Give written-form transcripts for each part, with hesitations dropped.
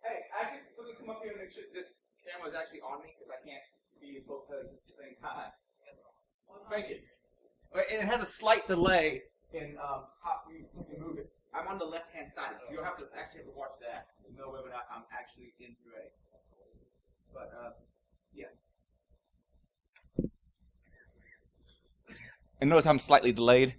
Hey, actually, let me come up here and make sure this camera is actually on me because I can't be in both places at the same time. Thank you. And it has a slight delay in how you move it. I'm on the left-hand side, so you'll have to actually watch that to know whether or not I'm actually in gray. But yeah. And notice I'm slightly delayed.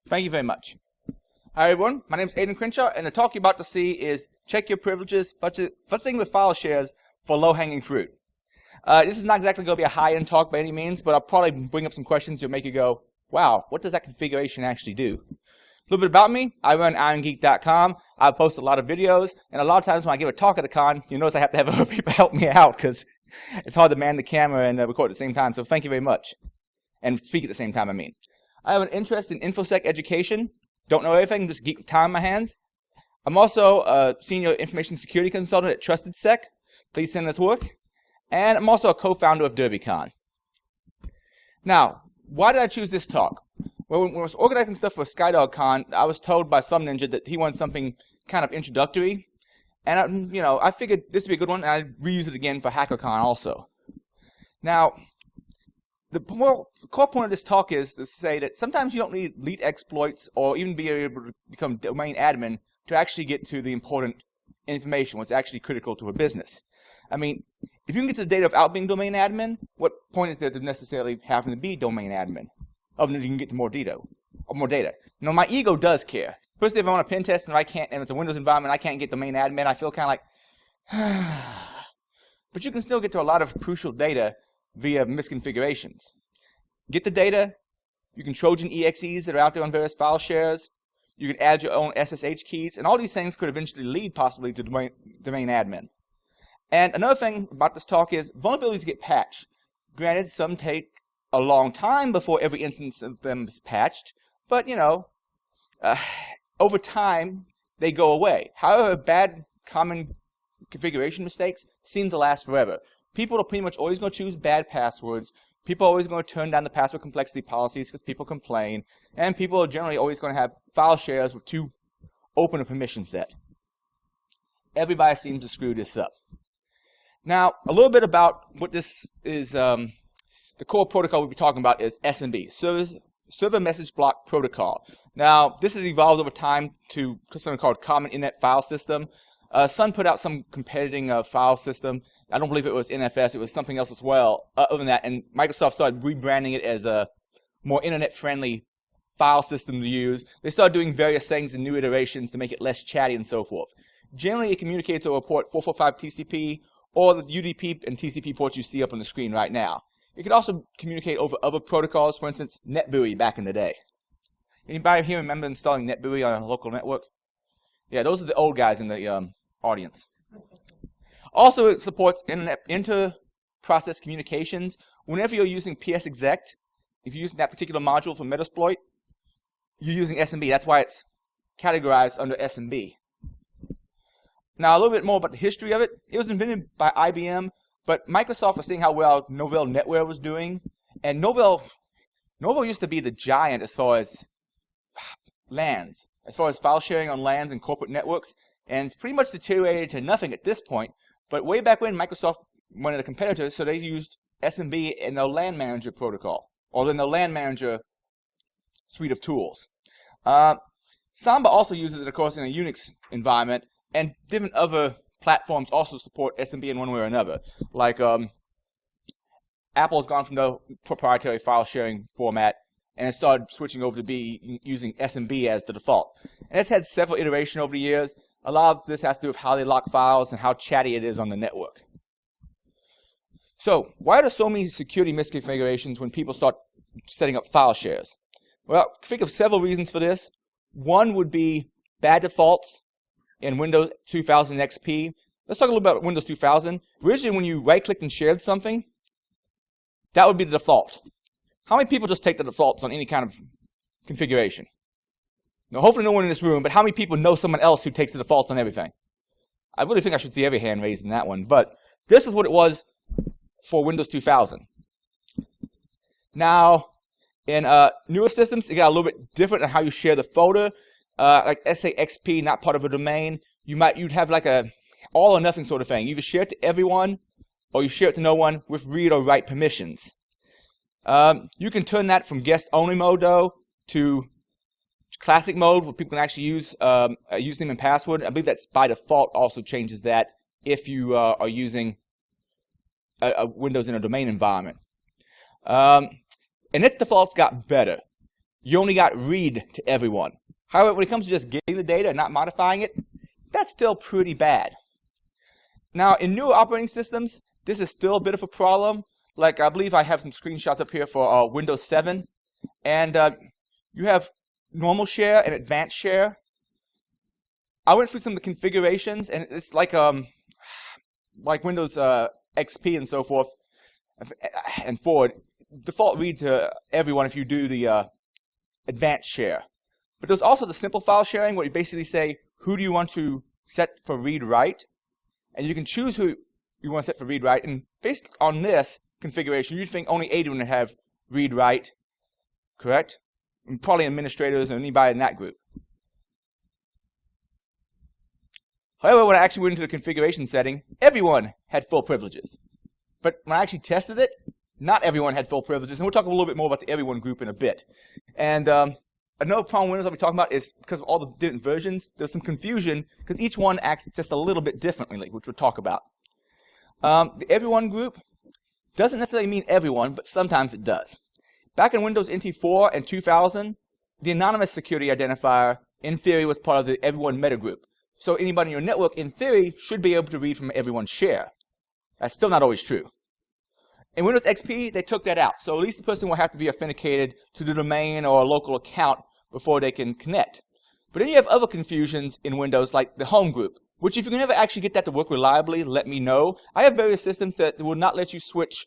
Thank you very much. Hi everyone, my name is Adrian Crenshaw, and the talk you're about to see is Check Your Privileges Futzing with File Shares for Low-Hanging Fruit. This is not exactly going to be a high-end talk by any means, but I'll probably bring up some questions that'll make you go, wow, what does that configuration actually do? A little bit about me. I run IronGeek.com. I post a lot of videos, and a lot of times when I give a talk at a con, you notice I have to have other people help me out because it's hard to man the camera and record at the same time, so thank you very much. And speak at the same time, I mean. I have an interest in InfoSec education. Don't know everything, just geek with time in my hands. I'm also a senior information security consultant at TrustedSec. Please send us work. And I'm also a co-founder of DerbyCon. Now, why did I choose this talk? Well, when I was organizing stuff for SkydogCon, I was told by some ninja that he wanted something kind of introductory. And, I figured this would be a good one, and I'd reuse it again for HackerCon also. Now, the core point of this talk is to say that sometimes you don't need elite exploits or even be able to become domain admin to actually get to the important information, what's actually critical to a business. I mean, if you can get to the data without being domain admin, what point is there to necessarily having to be domain admin? Other than you can get to more data. Now, my ego does care. Especially if I want a pen test and I can't, and it's a Windows environment, I can't get domain admin, I feel kind of like, but you can still get to a lot of crucial data via misconfigurations. Get the data, you can Trojan EXEs that are out there on various file shares, you can add your own SSH keys, and all these things could eventually lead possibly to domain admin. And another thing about this talk is vulnerabilities get patched. Granted, some take a long time before every instance of them is patched, but over time they go away. However, bad common configuration mistakes seem to last forever. People are pretty much always going to choose bad passwords. People are always going to turn down the password complexity policies because people complain. And people are generally always going to have file shares with too open a permission set. Everybody seems to screw this up. Now, a little bit about what this is, the core protocol we'll be talking about is SMB, Server Message Block Protocol. Now, this has evolved over time to something called Common Internet File System. Sun put out some competing file system. I don't believe it was NFS. It was something else as well. Other than that, and Microsoft started rebranding it as a more internet-friendly file system to use. They started doing various things in new iterations to make it less chatty and so forth. Generally, it communicates over port 445 TCP or the UDP and TCP ports you see up on the screen right now. It could also communicate over other protocols, for instance, NetBEUI back in the day. Anybody here remember installing NetBEUI on a local network? Yeah, those are the old guys in the audience. Also, it supports inter-process communications. Whenever you're using PSExec, if you're using that particular module for Metasploit, you're using SMB. That's why it's categorized under SMB. Now, a little bit more about the history of it. It was invented by IBM, but Microsoft was seeing how well Novell NetWare was doing. And Novell used to be the giant as far as LANs, as far as file sharing on LANs and corporate networks. And it's pretty much deteriorated to nothing at this point. But way back when, Microsoft wanted a competitor, so they used SMB in their LAN Manager protocol, or in their LAN Manager suite of tools. Samba also uses it, of course, in a Unix environment, and different other platforms also support SMB in one way or another. Like Apple's gone from the proprietary file sharing format and it started switching over to be using SMB as the default. And it's had several iterations over the years. A lot of this has to do with how they lock files and how chatty it is on the network. So, why are there so many security misconfigurations when people start setting up file shares? Well, think of several reasons for this. One would be bad defaults in Windows 2000 XP. Let's talk a little bit about Windows 2000. Originally, when you right-clicked and shared something, that would be the default. How many people just take the defaults on any kind of configuration? Now, hopefully no one in this room, but how many people know someone else who takes the defaults on everything? I really think I should see every hand raised in that one, but this is what it was for Windows 2000. Now, in newer systems, it got a little bit different in how you share the folder. Like SAXP, not part of a domain, you'd have like a all or nothing sort of thing. You either share it to everyone, or you share it to no one with read or write permissions. You can turn that from guest only mode though to classic mode, where people can actually use a username and password. I believe that's by default also changes that if you are using a Windows in a domain environment. And its defaults got better. You only got read to everyone. However, when it comes to just getting the data and not modifying it, that's still pretty bad. Now, in newer operating systems, this is still a bit of a problem. Like, I believe I have some screenshots up here for Windows 7. And you have normal share and advanced share. I went through some of the configurations, and it's like Windows XP and so forth, and forward. Default read to everyone if you do the advanced share. But there's also the simple file sharing, where you basically say, who do you want to set for read-write? And you can choose who you want to set for read-write. And based on this configuration, you'd think only Adrian would have read-write, correct? And probably administrators or anybody in that group. However, when I actually went into the configuration setting, everyone had full privileges. But when I actually tested it, not everyone had full privileges. And we'll talk a little bit more about the everyone group in a bit. And another problem Windows I'll be talking about is because of all the different versions, there's some confusion because each one acts just a little bit differently, which we'll talk about. The everyone group doesn't necessarily mean everyone, but sometimes it does. Back in Windows NT 4 and 2000, the anonymous security identifier, in theory, was part of the everyone metagroup. So anybody in your network, in theory, should be able to read from everyone's share. That's still not always true. In Windows XP, they took that out. So at least the person will have to be authenticated to the domain or a local account before they can connect. But then you have other confusions in Windows, like the home group, which if you can ever actually get that to work reliably, let me know. I have various systems that will not let you switch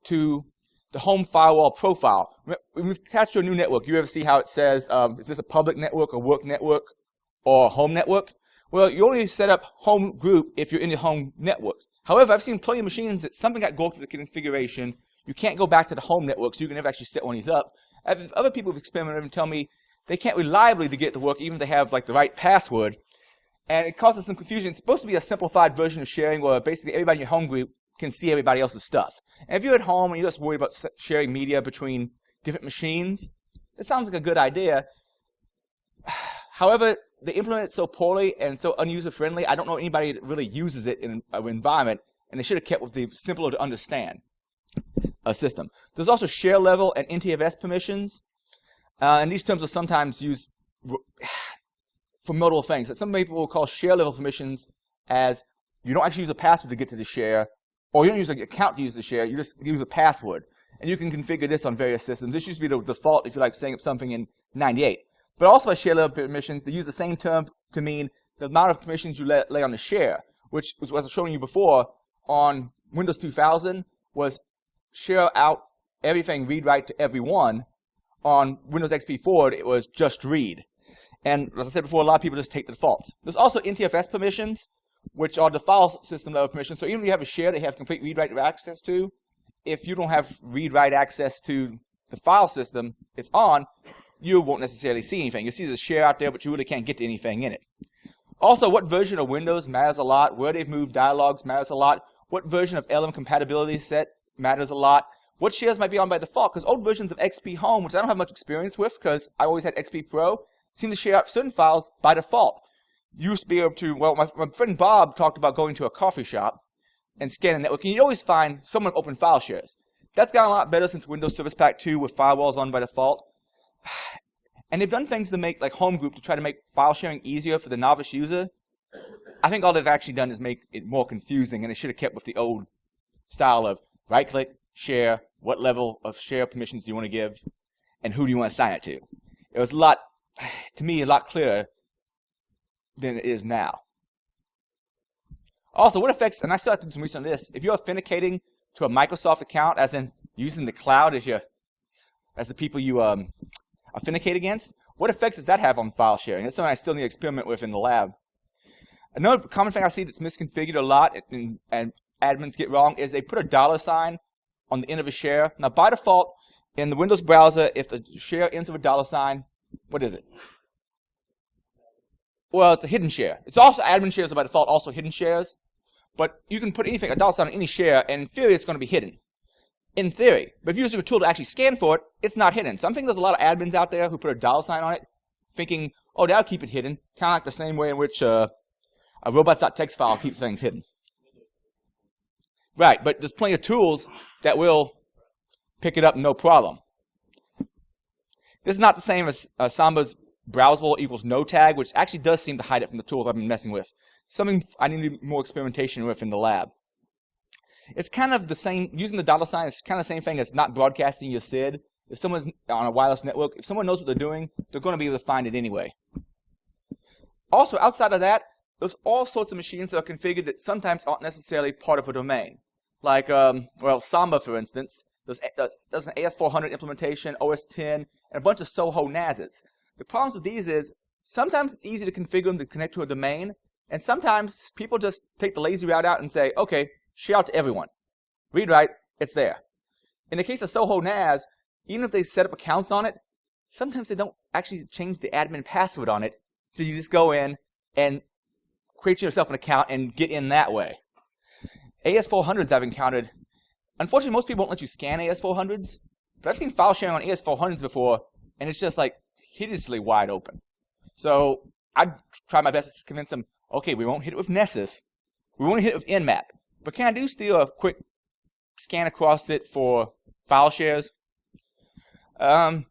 to the home firewall profile. When you attach to a new network, you ever see how it says, is this a public network, a work network, or a home network? Well, you only set up home group if you're in the home network. However, I've seen plenty of machines that something got go to the configuration. You can't go back to the home network, so you can never actually set one of these up. Other people have experimented and tell me they can't reliably to get it to work, even if they have like the right password. And it causes some confusion. It's supposed to be a simplified version of sharing where basically everybody in your home group can see everybody else's stuff. And if you're at home and you're just worried about sharing media between different machines, it sounds like a good idea. However, they implement it so poorly and so unuser-friendly, I don't know anybody that really uses it in an environment, and they should have kept with the simpler to understand system. There's also share level and NTFS permissions, and these terms are sometimes used for multiple things. Some people will call share level permissions as you don't actually use a password to get to the share, or you don't use an account to use the share, you just use a password. And you can configure this on various systems. This used to be the default if you like setting up something in 98. But also as share level permissions, they use the same term to mean the amount of permissions you lay on the share, which was what I was showing you before on Windows 2000 was share out everything read-write to everyone. On Windows XP Forward, it was just read. And as I said before, a lot of people just take the defaults. There's also NTFS permissions, which are the file system level permissions. So even if you have a share that you have complete read-write access to, if you don't have read-write access to the file system it's on, you won't necessarily see anything. You'll see there's a share out there, but you really can't get to anything in it. Also, what version of Windows matters a lot. Where they've moved dialogues matters a lot. What version of LM compatibility set matters a lot. What shares might be on by default, because old versions of XP Home, which I don't have much experience with because I always had XP Pro, seem to share out certain files by default. You used to be able to, well, my friend Bob talked about going to a coffee shop and scanning network, and you always find someone open file shares. That's gotten a lot better since Windows Service Pack 2 with firewalls on by default. And they've done things to make, like Home Group, to try to make file sharing easier for the novice user. I think all they've actually done is make it more confusing, and they should have kept with the old style of right-click, share, what level of share permissions do you want to give, and who do you want to assign it to. It was a lot, to me, a lot clearer than it is now. Also, what affects, and I still have to do some research on this, if you're authenticating to a Microsoft account, as in using the cloud as the people you authenticate against. What effects does that have on file sharing? That's something I still need to experiment with in the lab. Another common thing I see that's misconfigured a lot and admins get wrong is they put a $sign on the end of a share. Now, by default, in the Windows browser, if the share ends with a $sign, what is it? Well, it's a hidden share. It's also admin shares are by default also hidden shares. But you can put anything, a $sign on any share, and in theory, it's going to be hidden. In theory. But if you're using a tool to actually scan for it, it's not hidden. So I'm thinking there's a lot of admins out there who put a $sign on it, thinking, oh, that'll keep it hidden. Kind of like the same way in which a robots.txt file keeps things hidden. Right, but there's plenty of tools that will pick it up no problem. This is not the same as Samba's browsable equals no tag, which actually does seem to hide it from the tools I've been messing with. Something I need more experimentation with in the lab. It's kind of the same, using the $sign is kind of the same thing as not broadcasting your SID. If someone's on a wireless network, if someone knows what they're doing, they're going to be able to find it anyway. Also, outside of that, there's all sorts of machines that are configured that sometimes aren't necessarily part of a domain. Like, well, Samba, for instance. There's an AS400 implementation, OS 10, and a bunch of Soho NASs. The problems with these is sometimes it's easy to configure them to connect to a domain, and sometimes people just take the lazy route out and say, okay, share out to everyone. Read write, it's there. In the case of Soho NAS, even if they set up accounts on it, sometimes they don't actually change the admin password on it, so you just go in and create yourself an account and get in that way. AS400s I've encountered. Unfortunately, most people won't let you scan AS400s, but I've seen file sharing on AS400s before, and it's just like hideously wide open. So I try my best to convince them, okay, we won't hit it with Nessus, we won't hit it with Nmap, but can I do still a quick scan across it for file shares? That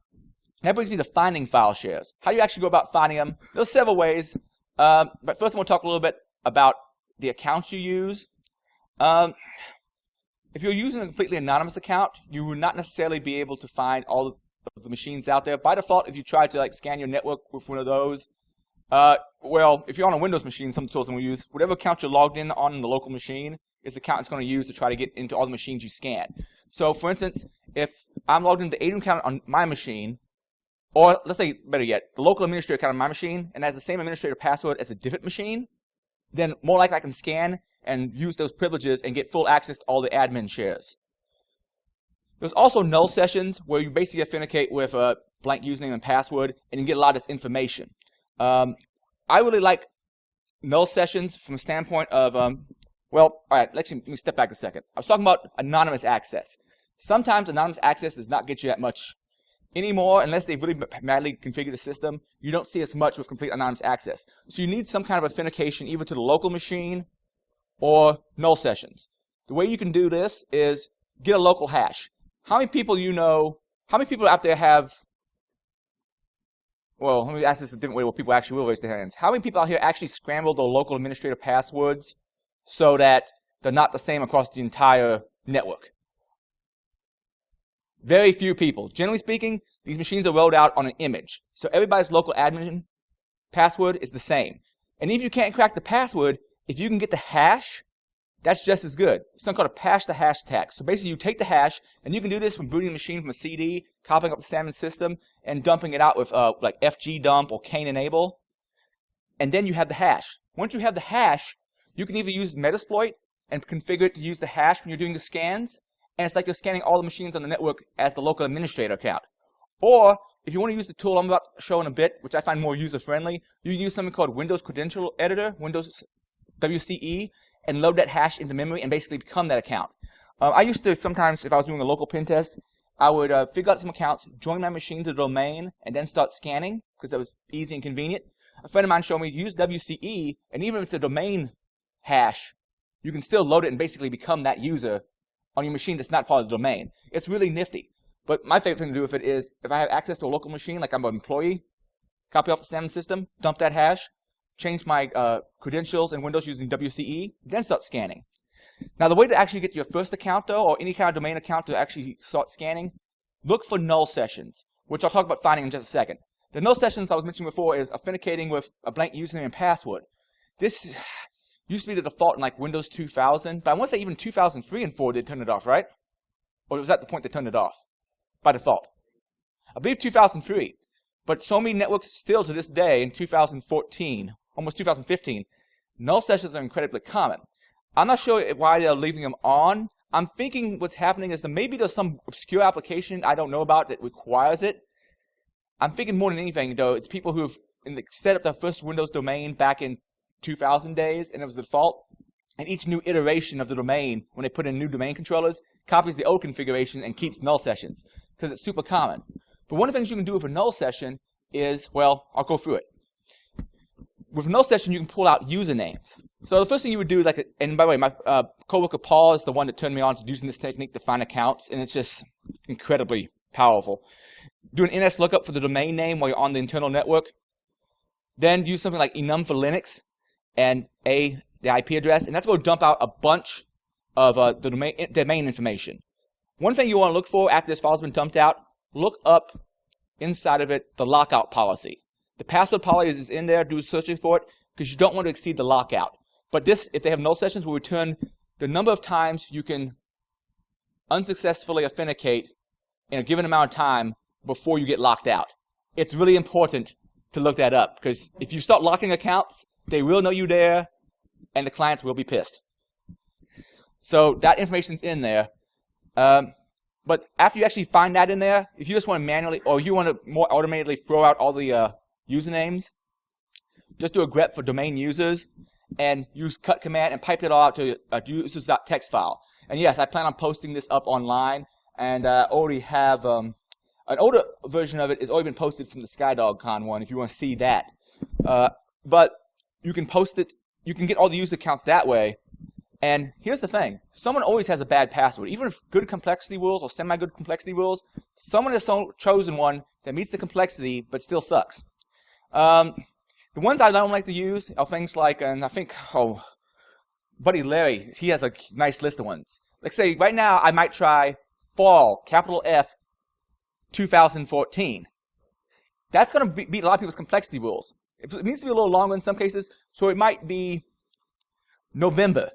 brings me to finding file shares. How do you actually go about finding them? There's several ways, but first I'm going to talk a little bit about the accounts you use. If you're using a completely anonymous account, you will not necessarily be able to find all of the machines out there. By default, if you try to scan your network with one of those, well, if you're on a Windows machine, some tools will use whatever account you're logged in on the local machine is the account it's going to use to try to get into all the machines you scan. So, for instance, if I'm logged into the Adrian account on my machine, or let's say, better yet, the local administrator account on my machine, and has the same administrator password as a different machine, then more likely I can scan and use those privileges and get full access to all the admin shares. There's also null sessions where you basically authenticate with a blank username and password and you get a lot of this information. I really like null sessions from the standpoint of, well, all right, let me step back a second. I was talking about anonymous access. Sometimes anonymous access does not get you that much anymore unless they've really madly configured the system. You don't see as much with complete anonymous access. So you need some kind of authentication either to the local machine or null sessions. The way you can do this is get a local hash. How many people you know, how many people out there have, well, let me ask this a different way where people actually will raise their hands. How many people out here actually scramble their local administrator passwords so that they're not the same across the entire network? Very few people. Generally speaking, these machines are rolled out on an image. So everybody's local admin password is the same. And if you can't crack the password, if you can get the hash, that's just as good. It's something called a pass the hash attack. So basically you take the hash, and you can do this from booting the machine from a CD, copying up the salmon system, and dumping it out with like fgdump or cane enable. And then you have the hash. Once you have the hash, you can either use Metasploit and configure it to use the hash when you're doing the scans, and it's like you're scanning all the machines on the network as the local administrator account. Or, if you want to use the tool I'm about to show in a bit, which I find more user-friendly, you can use something called Windows Credential Editor, Windows WCE, and load that hash into memory and basically become that account. I used to sometimes, if I was doing a local pen test, I would figure out some accounts, join my machine to the domain, and then start scanning, because that was easy and convenient. A friend of mine showed me use WCE, and even if it's a domain hash, you can still load it and basically become that user on your machine that's not part of the domain. It's really nifty. But my favorite thing to do with it is, if I have access to a local machine, like I'm an employee, copy off the salmon system, dump that hash, change my credentials in Windows using WCE, then start scanning. Now, the way to actually get your first account, though, or any kind of domain account to actually start scanning, look for null sessions, which I'll talk about finding in just a second. The null sessions I was mentioning before is authenticating with a blank username and password. This used to be the default in like Windows 2000, but I want to say even 2003 and 4 did turn it off, right? Or was that the point they turned it off by default? I believe 2003. But so many networks still to this day in 2014, almost 2015, null sessions are incredibly common. I'm not sure why they're leaving them on. I'm thinking what's happening is that maybe there's some obscure application I don't know about that requires it. I'm thinking more than anything, though, it's people who've set up their first Windows domain back in 2000 days, and it was the default. And each new iteration of the domain, when they put in new domain controllers, copies the old configuration and keeps null sessions, because it's super common. But one of the things you can do with a null session is, well, I'll go through it. With a null session, you can pull out usernames. So the first thing you would do, and by the way, my coworker Paul is the one that turned me on to using this technique to find accounts, and it's just incredibly powerful. Do an NS lookup for the domain name while you're on the internal network. Then use something like enum for Linux and the IP address, and that's going to dump out a bunch of the domain information. One thing you want to look for after this file's been dumped out, look up inside of it the lockout policy. The password policy is in there, do searching for it, because you don't want to exceed the lockout. But this, if they have null sessions, will return the number of times you can unsuccessfully authenticate in a given amount of time before you get locked out. It's really important to look that up, because if you start locking accounts, they will know you're there, and the clients will be pissed. So that information's in there. But after you actually find that in there, if you just want to manually, or you want to more automatically throw out all the usernames, just do a grep for domain users, and use cut command and pipe it all out to a users.txt file. And yes, I plan on posting this up online, and already have an older version of it has already been posted from the SkyDogCon one if you want to see that. But you can post it, you can get all the user accounts that way. And here's the thing, someone always has a bad password. Even if good complexity rules or semi-good complexity rules, someone has chosen one that meets the complexity but still sucks. The ones I don't like to use are things like, and I think, buddy Larry, he has a nice list of ones. Like say, right now I might try fall, capital F, 2014. That's going to beat a lot of people's complexity rules. It needs to be a little longer in some cases, so it might be November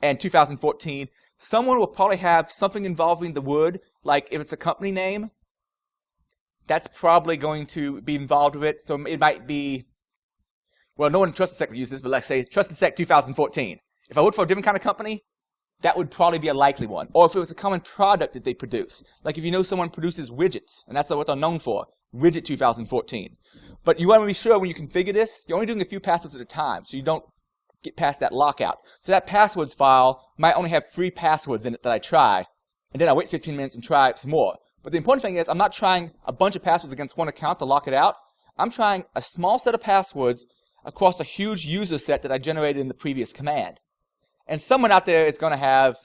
and 2014. Someone will probably have something involving the word, like if it's a company name, that's probably going to be involved with it. So it might be, well, no one in TrustedSec would use this, but let's say TrustedSec 2014. If I worked for a different kind of company, that would probably be a likely one. Or if it was a common product that they produce. Like if you know someone produces widgets, and that's what they're known for, widget 2014. But you want to be sure when you configure this, you're only doing a few passwords at a time, so you don't get past that lockout. So that passwords file might only have 3 passwords in it that I try, and then I wait 15 minutes and try some more. But the important thing is I'm not trying a bunch of passwords against one account to lock it out. I'm trying a small set of passwords across a huge user set that I generated in the previous command. And someone out there is going to have,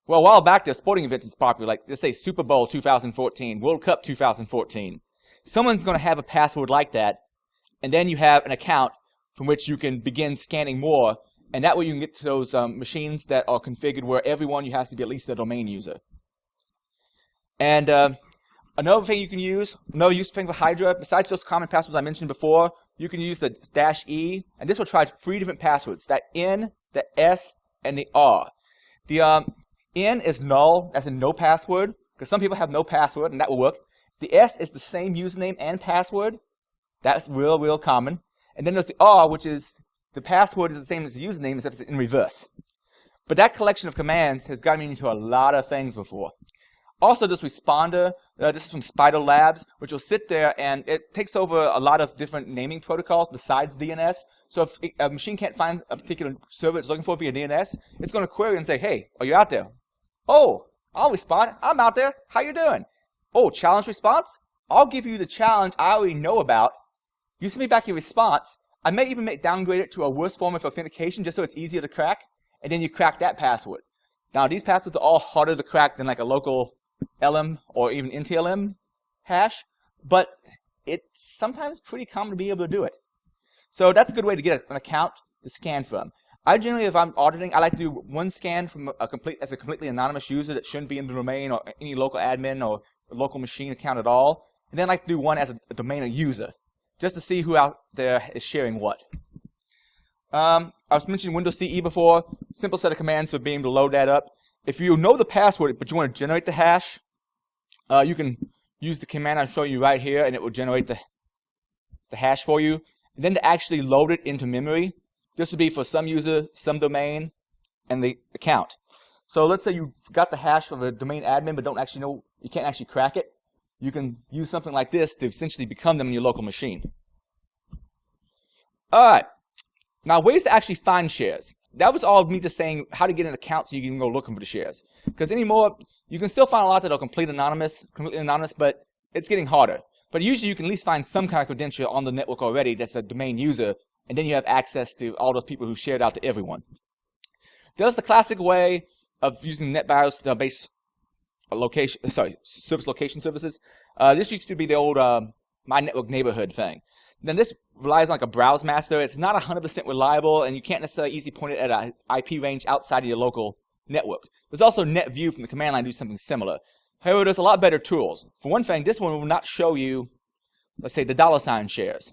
well, a while back there, sporting events is popular, like let's say Super Bowl 2014, World Cup 2014. Someone's going to have a password like that, and then you have an account from which you can begin scanning more, and that way you can get to those machines that are configured where everyone you has to be at least a domain user. And another thing you can use, another useful thing for Hydra, besides those common passwords I mentioned before, you can use the -E, and this will try 3 different passwords, that N, the S, and the R. The N is null, as in no password, because some people have no password, and that will work. The S is the same username and password. That's real common. And then there's the R, which is the password is the same as the username, except it's in reverse. But that collection of commands has gotten me into a lot of things before. Also, this responder, this is from Spider Labs, which will sit there and it takes over a lot of different naming protocols besides DNS. So if a machine can't find a particular server it's looking for via DNS, it's going to query and say, hey, are you out there? Oh, I'll respond. I'm out there. How you doing? Oh, challenge response? I'll give you the challenge I already know about. You send me back your response. I may even downgrade it to a worse form of authentication just so it's easier to crack, and then you crack that password. Now, these passwords are all harder to crack than like a local LM or even NTLM hash, but it's sometimes pretty common to be able to do it. So that's a good way to get an account to scan from. I generally, if I'm auditing, I like to do one scan from as a completely anonymous user that shouldn't be in the domain or any local admin or local machine account at all, and then I like to do one as a domain user, just to see who out there is sharing what. I was mentioning Windows CE before, simple set of commands for being able to load that up. If you know the password, but you want to generate the hash, you can use the command I'm showing you right here, and it will generate the hash for you. And then to actually load it into memory, this would be for some user, some domain, and the account. So let's say you've got the hash of a domain admin, but don't actually know, you can't actually crack it. You can use something like this to essentially become them in your local machine. All right. Now, ways to actually find shares. That was all of me just saying how to get an account so you can go looking for the shares. Because anymore, you can still find a lot that are completely anonymous, but it's getting harder. But usually you can at least find some kind of credential on the network already that's a domain user, and then you have access to all those people who shared out to everyone. There's the classic way of using NetBIOS-based service location services. This used to be the old My Network Neighborhood thing. Then this relies on like a browse master. It's not 100% reliable, and you can't necessarily easily point it at an IP range outside of your local network. There's also NetView from the command line to do something similar. However, there's a lot better tools. For one thing, this one will not show you, let's say, the $ shares.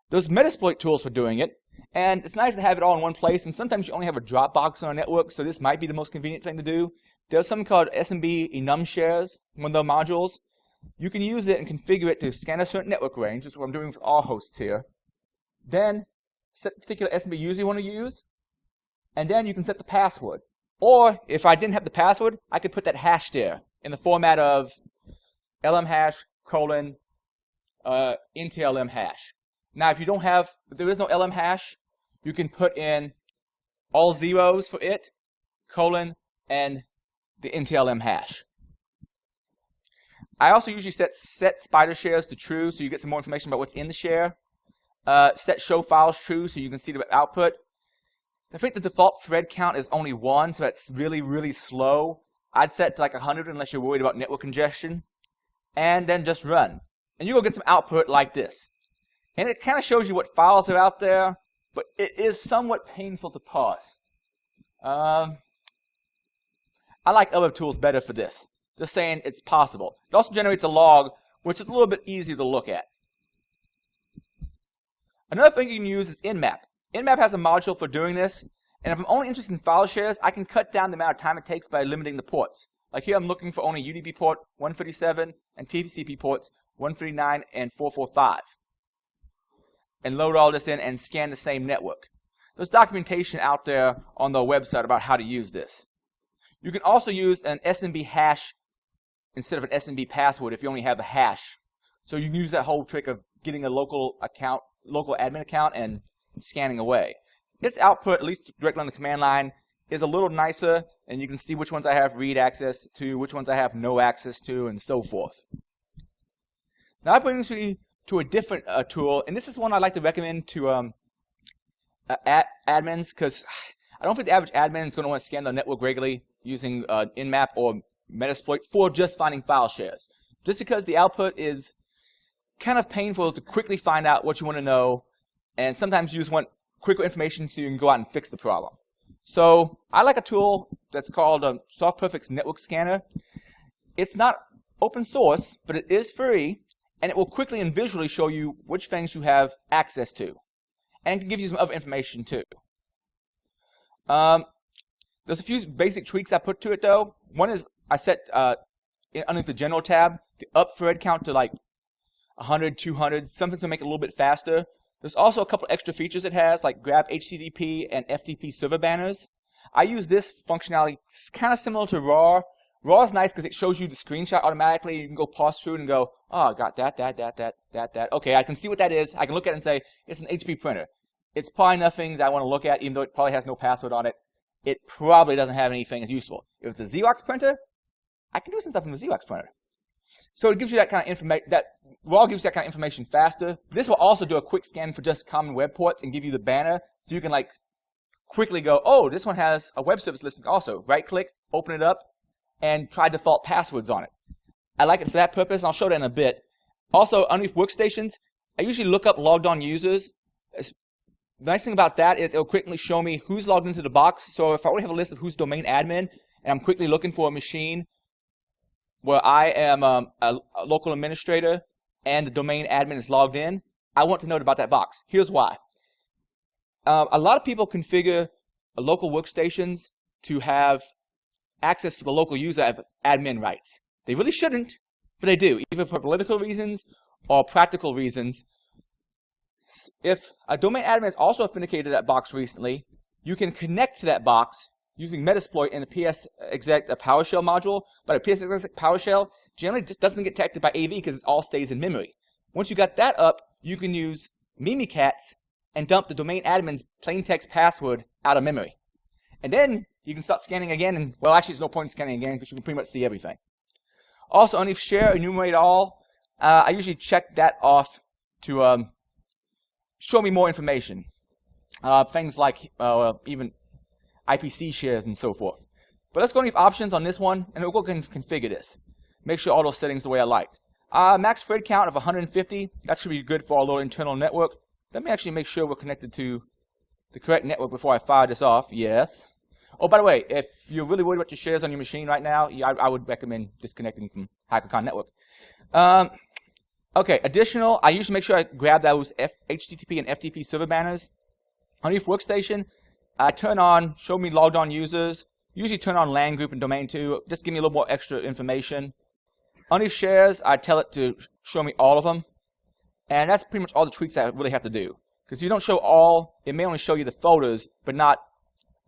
There's Metasploit tools for doing it, and it's nice to have it all in one place, and sometimes you only have a Dropbox on a network, so this might be the most convenient thing to do. There's something called SMB enum shares, one of the modules. You can use it and configure it to scan a certain network range, which is what I'm doing with all hosts here. Then set the particular SMB user you want to use, and then you can set the password. Or if I didn't have the password, I could put that hash there in the format of lmhash : intlm hash. Now, if there is no lm hash, you can put in all zeros for it, colon, and the intlm hash. I also usually set spider shares to true so you get some more information about what's in the share. Set show files true so you can see the output. I think the default thread count is only 1, so that's really, really slow. I'd set to like 100 unless you're worried about network congestion. And then just run. And you'll get some output like this. And it kind of shows you what files are out there, but it is somewhat painful to parse. I like other tools better for this. Just saying it's possible. It also generates a log, which is a little bit easier to look at. Another thing you can use is Nmap. Nmap has a module for doing this, and if I'm only interested in file shares, I can cut down the amount of time it takes by limiting the ports. Like here I'm looking for only UDP port 137 and TCP ports 139 and 445. And load all this in and scan the same network. There's documentation out there on the website about how to use this. You can also use an SMB hash instead of an SMB password if you only have a hash. So you can use that whole trick of getting a local admin account and scanning away. Its output, at least directly on the command line, is a little nicer, and you can see which ones I have read access to, which ones I have no access to, and so forth. Now that brings me to a different tool, and this is one I like to recommend to admins, because I don't think the average admin is going to want to scan the network regularly using Nmap or Metasploit for just finding file shares. Just because the output is kind of painful to quickly find out what you want to know, and sometimes you just want quicker information so you can go out and fix the problem. So I like a tool that's called SoftPerfect's Network Scanner. It's not open source, but it is free, and it will quickly and visually show you which things you have access to. And it can give you some other information too. There's a few basic tweaks I put to it though. One is I set underneath the general tab the up thread count to like 100, 200, something to make it a little bit faster. There's also a couple extra features it has, like grab HTTP and FTP server banners. I use this functionality kind of similar to RAR. RAR is nice because it shows you the screenshot automatically. You can go pause through it and go, oh, I got that. Okay, I can see what that is. I can look at it and say, it's an HP printer. It's probably nothing that I want to look at, even though it probably has no password on it. It probably doesn't have anything that's useful. If it's a Xerox printer, I can do some stuff from the Xerox printer. So it gives you that kind of information. That RAW gives you that kind of information faster. This will also do a quick scan for just common web ports and give you the banner, so you can like quickly go, oh, this one has a web service listing also. Right-click, open it up, and try default passwords on it. I like it for that purpose. I'll show that in a bit. Also, underneath workstations, I usually look up logged on users. The nice thing about that is it'll quickly show me who's logged into the box. So if I already have a list of who's domain admin, and I'm quickly looking for a machine where I am a local administrator and the domain admin is logged in, I want to know about that box. Here's why. A lot of people configure local workstations to have access for the local user of admin rights. They really shouldn't, But they do, either for political reasons or practical reasons. If a domain admin has also authenticated to that box recently, you can connect to that box using Metasploit in the PSExec PowerShell module. But a PSExec PowerShell generally just doesn't get detected by AV because it all stays in memory. Once you got that up, you can use Mimikatz and dump the domain admin's plain text password out of memory. And then you can start scanning again, and well, actually there's no point in scanning again because you can pretty much see everything. Also, underneath share, enumerate all, I usually check that off to show me more information. Things like even IPC shares and so forth. But let's go underneath options on this one, and we'll go and configure this. Make sure all those settings the way I like. Max thread count of 150, that should be good for our little internal network. Let me actually make sure we're connected to the correct network before I fire this off. Yes. Oh, by the way, if you're really worried about your shares on your machine right now, I would recommend disconnecting from HackerCon Network. Okay, additional, I usually make sure I grab those HTTP and FTP server banners. Underneath workstation, I turn on show me logged on users. Usually turn on LAN group and domain 2. Just give me a little more extra information. Underneath shares, I tell it to show me all of them. And that's pretty much all the tweaks I really have to do. Because if you don't show all, it may only show you the folders, but not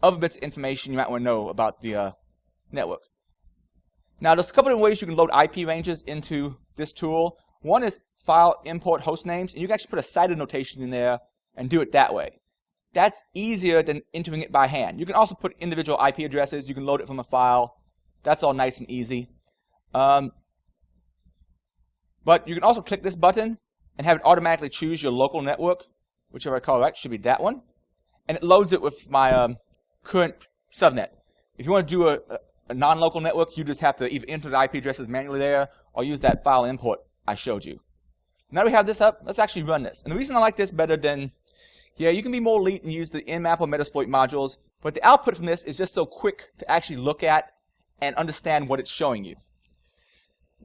other bits of information you might want to know about the network. Now, there's a couple of ways you can load IP ranges into this tool. One is file import host names, and you can actually put a cited notation in there and do it that way. That's easier than entering it by hand. You can also put individual IP addresses. You can load it from a file. That's all nice and easy. But you can also click this button and have it automatically choose your local network, whichever I call right, should be that one. And it loads it with my current subnet. If you want to do a non-local network, you just have to either enter the IP addresses manually there or use that file import I showed you. Now we have this up, let's actually run this. And the reason I like this better than, yeah, you can be more elite and use the Nmap or Metasploit modules, but the output from this is just so quick to actually look at and understand what it's showing you.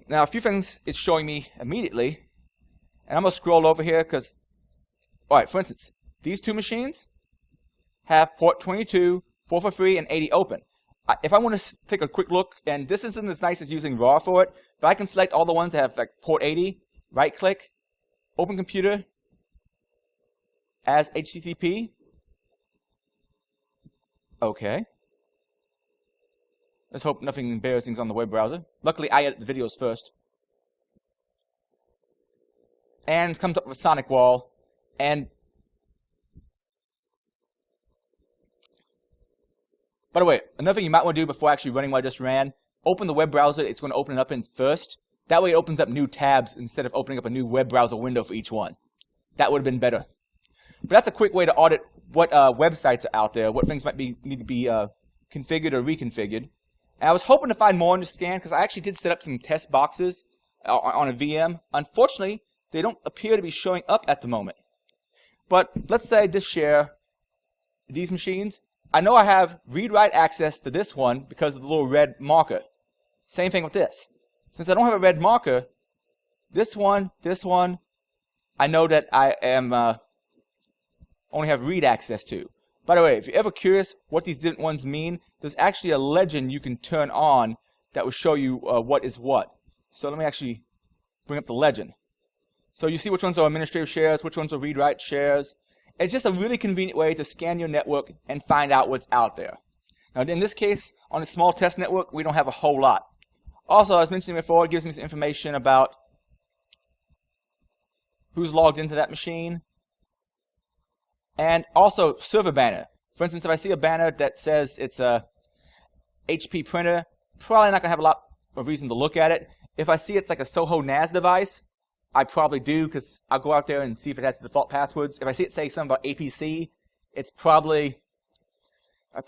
Now, a few things it's showing me immediately, and I'm going to scroll over here because, all right, for instance, these two machines have port 22, 443, and 80 open. If I want to take a quick look, and this isn't as nice as using RAW for it, but I can select all the ones that have like port 80, right-click, open computer as HTTP. Okay. Let's hope nothing embarrassing is on the web browser. Luckily, I edit the videos first. And it comes up with a sonic wall. And by the way, another thing you might want to do before actually running what I just ran, open the web browser it's going to open it up in first. That way it opens up new tabs instead of opening up a new web browser window for each one. That would have been better. But that's a quick way to audit what websites are out there, what things might need to be configured or reconfigured. And I was hoping to find more in the scan because I actually did set up some test boxes on a VM. Unfortunately, they don't appear to be showing up at the moment. But let's say this share, these machines, I know I have read-write access to this one because of the little red marker. Same thing with this. Since I don't have a red marker, this one, I know that I am only have read access to. By the way, if you're ever curious what these different ones mean, there's actually a legend you can turn on that will show you what is what. So let me actually bring up the legend. So you see which ones are administrative shares, which ones are read-write shares. It's just a really convenient way to scan your network and find out what's out there. Now in this case, on a small test network, we don't have a whole lot. Also, as mentioned before, it gives me some information about who's logged into that machine. And also server banner. For instance, if I see a banner that says it's a HP printer, probably not going to have a lot of reason to look at it. If I see it's like a Soho NAS device, I probably do because I'll go out there and see if it has the default passwords. If I see it say something about APC, it's probably a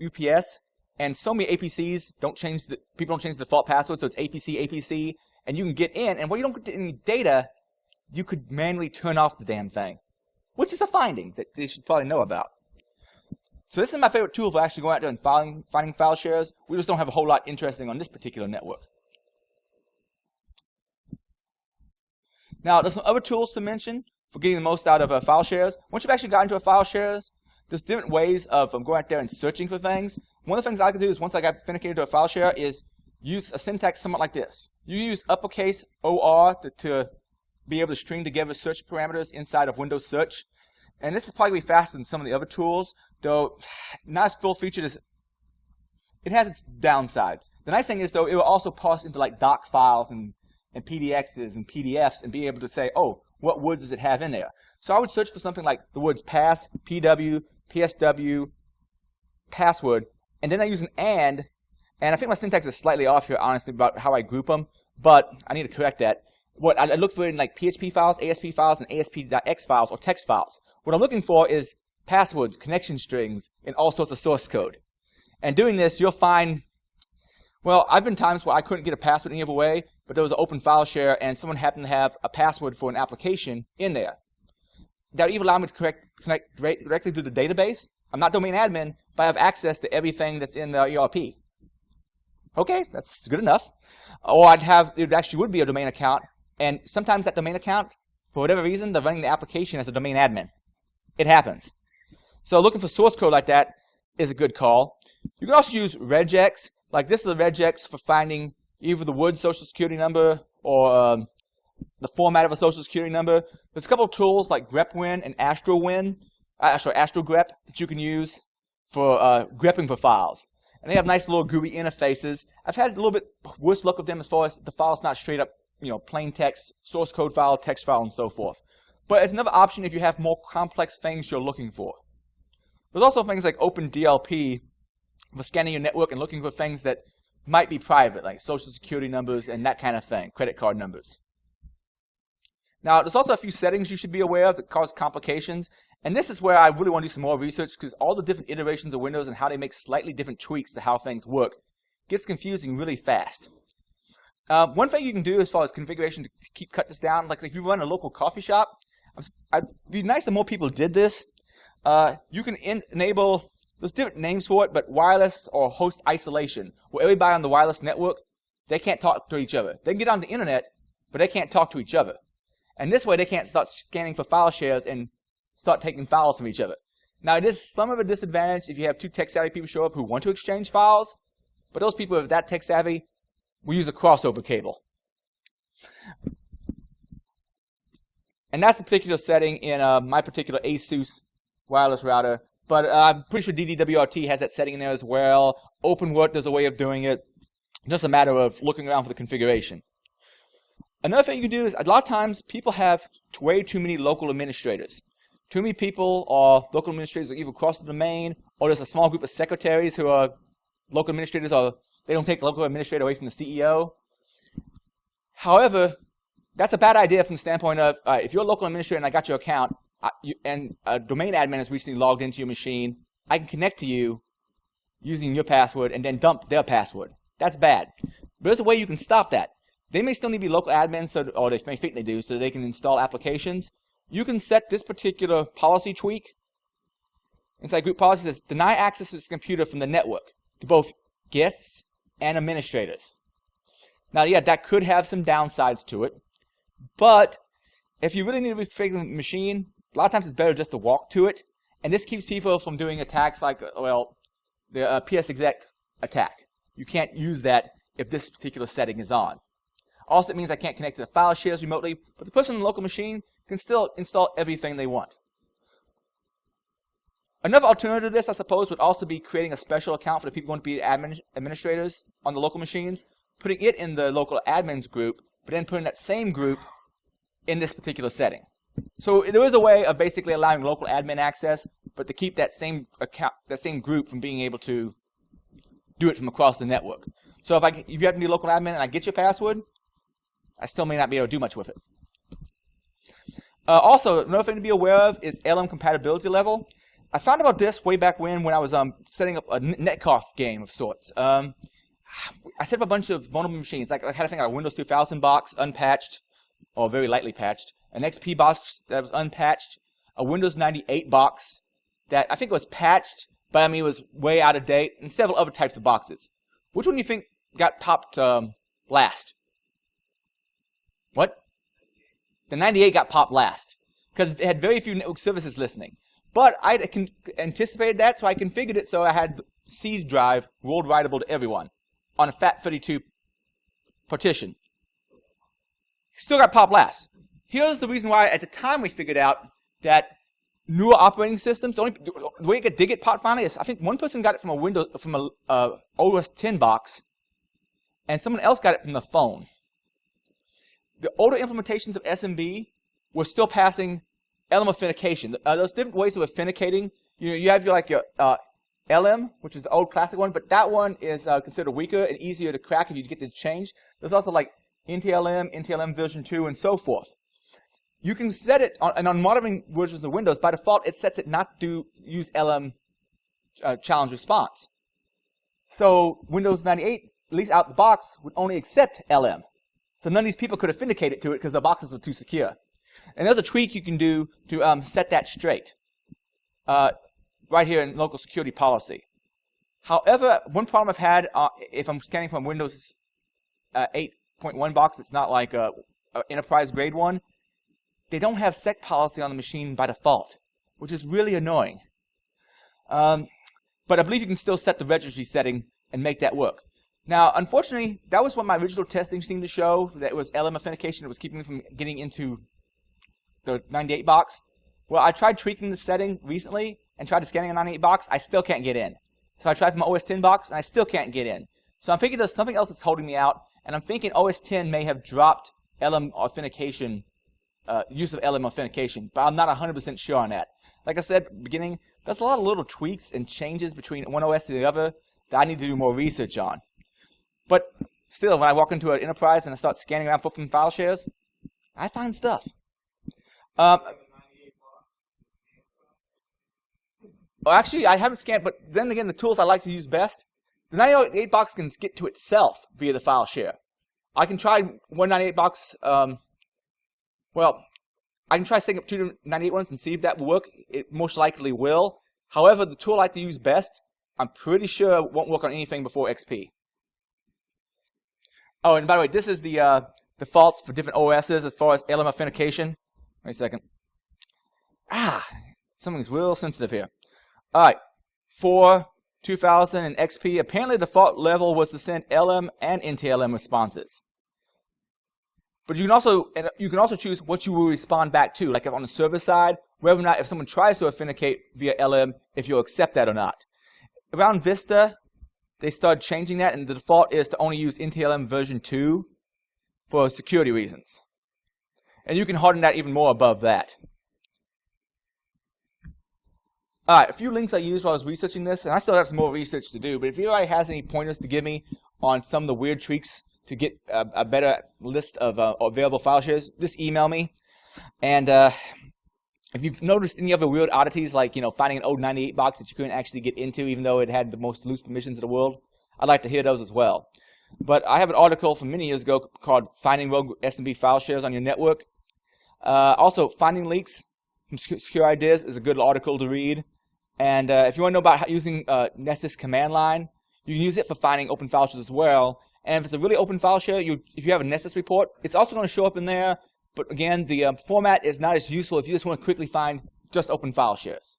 UPS. And so many APCs people don't change the default password, so it's APC, and you can get in. And when you don't get any data, you could manually turn off the damn thing, which is a finding that they should probably know about. So this is my favorite tool for actually going out there and finding file shares. We just don't have a whole lot interesting on this particular network. Now, there's some other tools to mention for getting the most out of file shares. Once you've actually gotten into a file shares, there's different ways of going out there and searching for things. One of the things I can do is once I got authenticated to a file share is use a syntax somewhat like this. You use uppercase OR to be able to string together search parameters inside of Windows Search. And this is probably faster than some of the other tools, though not as full-featured as it has its downsides. The nice thing is, though, it will also parse into like doc files and PDXs and PDFs and be able to say, oh, what words does it have in there? So I would search for something like the words pass, PW, PSW, password, and then I use an and I think my syntax is slightly off here, honestly, about how I group them, but I need to correct that. What I look for in like PHP files, ASP files, and ASP.x files or text files. What I'm looking for is passwords, connection strings, and all sorts of source code. And doing this, you'll find, well, I've been times where I couldn't get a password any other way, but there was an open file share, and someone happened to have a password for an application in there. That would even allow me to connect directly to the database. I'm not domain admin, but I have access to everything that's in the ERP. Okay, that's good enough. Or it actually would be a domain account, and sometimes that domain account, for whatever reason, they're running the application as a domain admin. It happens. So looking for source code like that is a good call. You can also use regex. Like this is a regex for finding either the word social security number or the format of a social security number. There's a couple of tools like grepwin and astrogrep that you can use for grepping for files. And they have nice little GUI interfaces. I've had a little bit worse luck with them as far as the file's not straight up, plain text, source code file, text file, and so forth. But it's another option if you have more complex things you're looking for. There's also things like OpenDLP for scanning your network and looking for things that might be private, like social security numbers and that kind of thing, credit card numbers. Now, there's also a few settings you should be aware of that cause complications. And this is where I really want to do some more research, because all the different iterations of Windows and how they make slightly different tweaks to how things work gets confusing really fast. One thing you can do as far as configuration to cut this down, like if you run a local coffee shop, it'd be nice that more people did this. You can enable, there's different names for it, but wireless or host isolation, where everybody on the wireless network, they can't talk to each other. They can get on the internet, but they can't talk to each other. And this way they can't start scanning for file shares and start taking files from each other. Now it is some of a disadvantage if you have two tech-savvy people show up who want to exchange files, but those people who are that tech-savvy will use a crossover cable. And that's the particular setting in my particular ASUS wireless router. But I'm pretty sure DDWRT has that setting in there as well. OpenWrt, there's a way of doing it. Just a matter of looking around for the configuration. Another thing you can do is a lot of times people have way too many local administrators. Too many people or local administrators are either across the domain, or there's a small group of secretaries who are local administrators, or they don't take the local administrator away from the CEO. However, that's a bad idea from the standpoint of if you're a local administrator and I got your account, and a domain admin has recently logged into your machine, I can connect to you using your password and then dump their password. That's bad. But there's a way you can stop that. They may still need to be local admins, or they may think they do, so they can install applications. You can set this particular policy tweak inside group policy says deny access to this computer from the network to both guests and administrators. Now, yeah, that could have some downsides to it, but if you really need to reconfigure the machine, a lot of times it's better just to walk to it, and this keeps people from doing attacks like, well, the PSExec attack. You can't use that if this particular setting is on. Also, it means I can't connect to the file shares remotely, but the person on the local machine can still install everything they want. Another alternative to this, I suppose, would also be creating a special account for the people who want to be administrators on the local machines, putting it in the local admins group, but then putting that same group in this particular setting. So there is a way of basically allowing local admin access, but to keep that same account, that same group from being able to do it from across the network. So if you have to be a local admin and I get your password, I still may not be able to do much with it. Also, another thing to be aware of is LM compatibility level. I found about this way back when I was setting up a netcoff game of sorts. I set up a bunch of vulnerable machines. Like I had a thing like a Windows 2000 box, unpatched, or very lightly patched. An XP box that was unpatched. A Windows 98 box that I think was patched, but I mean it was way out of date, and several other types of boxes. Which one do you think got popped last? What? The 98 got popped last because it had very few network services listening. But I anticipated that, so I configured it so I had C drive world writable to everyone on a FAT32 partition. Still got pop last. Here's the reason why at the time we figured out that newer operating systems, the way you did get pot finally is I think one person got it from a OS 10 box, and someone else got it from the phone. The older implementations of SMB were still passing LM authentication. There's different ways of authenticating. You have your LM, which is the old classic one, but that one is considered weaker and easier to crack if you get to change. There's also like NTLM version 2, and so forth. You can set it, and on modern versions of Windows, by default, it sets it not to use LM challenge response. So Windows 98, at least out the box, would only accept LM. So none of these people could authenticate it to it because the boxes were too secure. And there's a tweak you can do to set that straight, right here in local security policy. However, one problem I've had if I'm scanning from Windows 8.1 box, it's not like a enterprise grade one. They don't have sec policy on the machine by default, which is really annoying. But I believe you can still set the registry setting and make that work. Now, unfortunately, that was what my original testing seemed to show, that it was LM authentication that was keeping me from getting into the 98 box. Well, I tried tweaking the setting recently and tried scanning a 98 box. I still can't get in. So I tried from my OS 10 box, and I still can't get in. So I'm thinking there's something else that's holding me out, and I'm thinking OS 10 may have dropped LM authentication, use of LM authentication, but I'm not 100% sure on that. Like I said at the beginning, there's a lot of little tweaks and changes between one OS to the other that I need to do more research on. But still, when I walk into an enterprise and I start scanning around for file shares, I find stuff. Well, actually, I haven't scanned, but then again, the tools I like to use best, the 98 box can get to itself via the file share. I can try one 98 box, well, I can try setting up two 98 ones and see if that will work. It most likely will. However, the tool I like to use best, I'm pretty sure won't work on anything before XP. Oh, and by the way, this is the defaults for different OSs as far as LM authentication. Wait a second. Something's real sensitive here. All right, for 2000 and XP, apparently the default level was to send LM and NTLM responses. But you can also choose what you will respond back to, like on the server side, whether or not if someone tries to authenticate via LM, if you'll accept that or not. Around Vista, they started changing that, and the default is to only use NTLM version 2 for security reasons. And you can harden that even more above that. All right, a few links I used while I was researching this, and I still have some more research to do, but if anybody has any pointers to give me on some of the weird tweaks to get a better list of available file shares, just email me. And if you've noticed any other weird oddities, like finding an old 98 box that you couldn't actually get into even though it had the most loose permissions in the world, I'd like to hear those as well. But I have an article from many years ago called Finding Rogue SMB File Shares on Your Network. Also, Finding Leaks from Secure Ideas is a good article to read. And if you want to know about using Nessus command line, you can use it for finding open file shares as well. And if it's a really open file share, if you have a Nessus report, it's also going to show up in there. But again, the format is not as useful if you just want to quickly find just open file shares.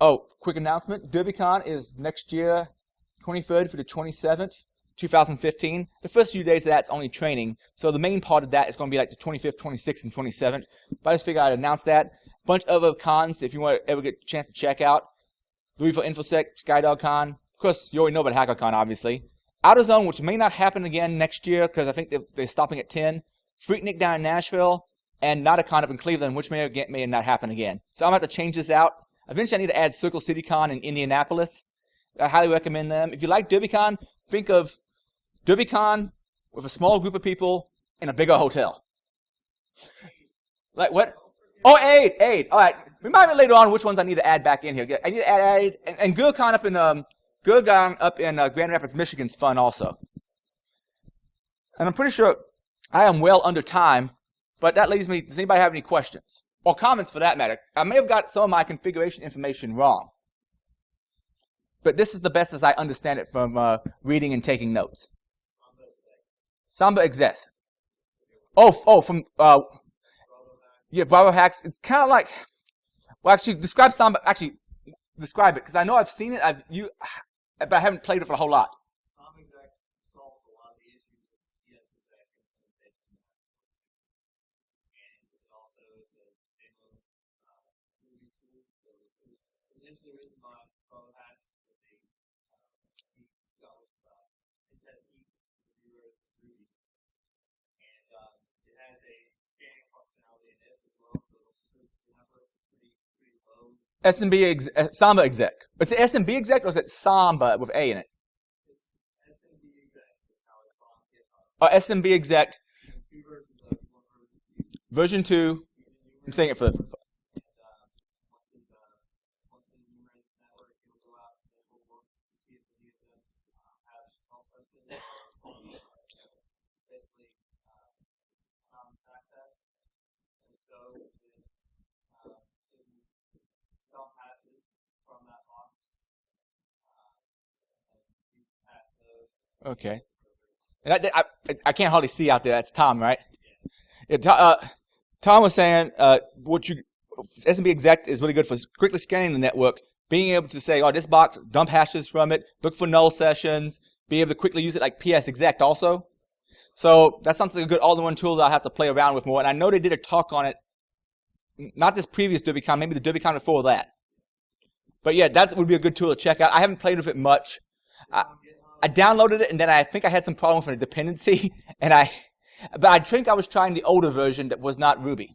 Oh, quick announcement. DerbyCon is next year, 23rd through the 27th, 2015. The first few days of that's only training. So the main part of that is going to be like the 25th, 26th, and 27th. But I just figured I'd announce that. A bunch of other cons, if you want to ever get a chance to check out. Louisville InfoSec, SkyDogCon. Of course, you already know about HackerCon, obviously. Outer Zone, which may not happen again next year because I think they're stopping at 10. Freaknik down in Nashville, and NotaCon up in Cleveland, which may not happen again. So I'm going to have to change this out. Eventually, I need to add Circle City Con in Indianapolis. I highly recommend them. If you like DerbyCon, think of DerbyCon with a small group of people in a bigger hotel. Like what? Oh, Aid. All right. Remind me later on which ones I need to add back in here. I need to add Aid and GurCon up in Grand Rapids, Michigan's fun also. And I'm pretty sure I am well under time, but that leaves me, does anybody have any questions? Or comments for that matter? I may have got some of my configuration information wrong. But this is the best as I understand it from reading and taking notes. Samba exists. From Bravo Hacks. It's kind of like, well, actually, describe Samba. Actually, describe it because I know I've seen it. But I haven't played it for a whole lot. Samba exec. Is it SMB exec or is it Samba with A in it? SMB exec. Version 2. I'm saying it for the. Okay. And I can't hardly see out there. That's Tom, right? Yeah, Tom was saying SMB exec is really good for quickly scanning the network, being able to say, oh, this box, dump hashes from it, look for null sessions, be able to quickly use it like PS exec also. So that's something a good all-in-one tool that I have to play around with more. And I know they did a talk on it, not this previous DerbyCon, maybe the DerbyCon before that. But yeah, that would be a good tool to check out. I haven't played with it much. I downloaded it, and then I think I had some problem with a dependency, but I think I was trying the older version that was not Ruby.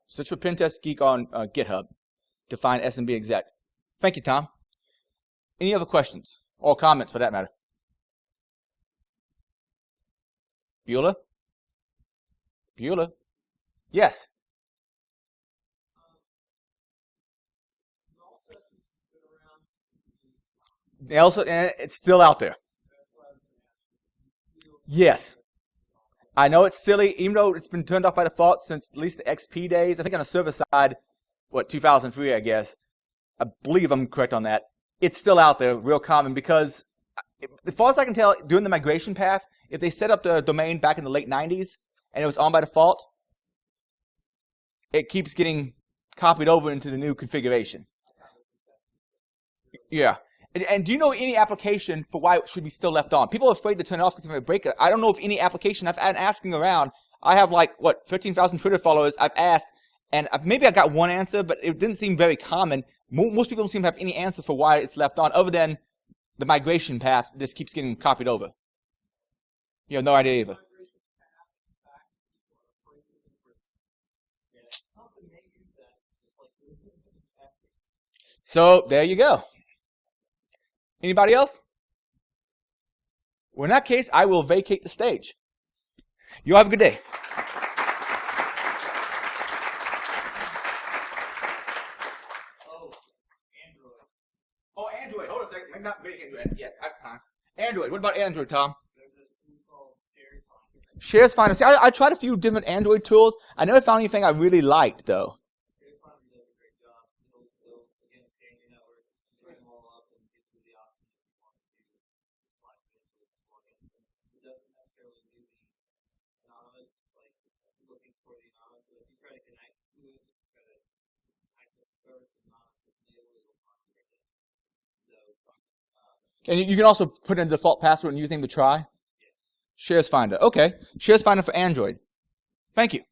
Search for Pentest Geek on GitHub to find SMB exec. Thank you, Tom. Any other questions or comments for that matter? Bueller? Bueller? Yes. Also, and it's still out there. Yes. I know it's silly, even though it's been turned off by default since at least the XP days. I think on the server side, 2003, I guess. I believe I'm correct on that. It's still out there, real common, because as far as I can tell, during the migration path, if they set up the domain back in the late 90s and it was on by default, it keeps getting copied over into the new configuration. Yeah. And do you know any application for why it should be still left on? People are afraid to turn it off because they might break it. I don't know of any application. I've been asking around. I have 13,000 Twitter followers. I've asked, and maybe I got one answer, but it didn't seem very common. Most people don't seem to have any answer for why it's left on, other than the migration path just keeps getting copied over. You have no idea either. So there you go. Anybody else? Well, in that case, I will vacate the stage. You have a good day. Oh, Android. Hold on a second. I'm not vacate yet. I have time. Android. What about Android, Tom? Shares Finder. See, I tried a few different Android tools. I never found anything I really liked, though. And you can also put in a default password and username to try. Shares Finder. Okay. Shares Finder for Android. Thank you.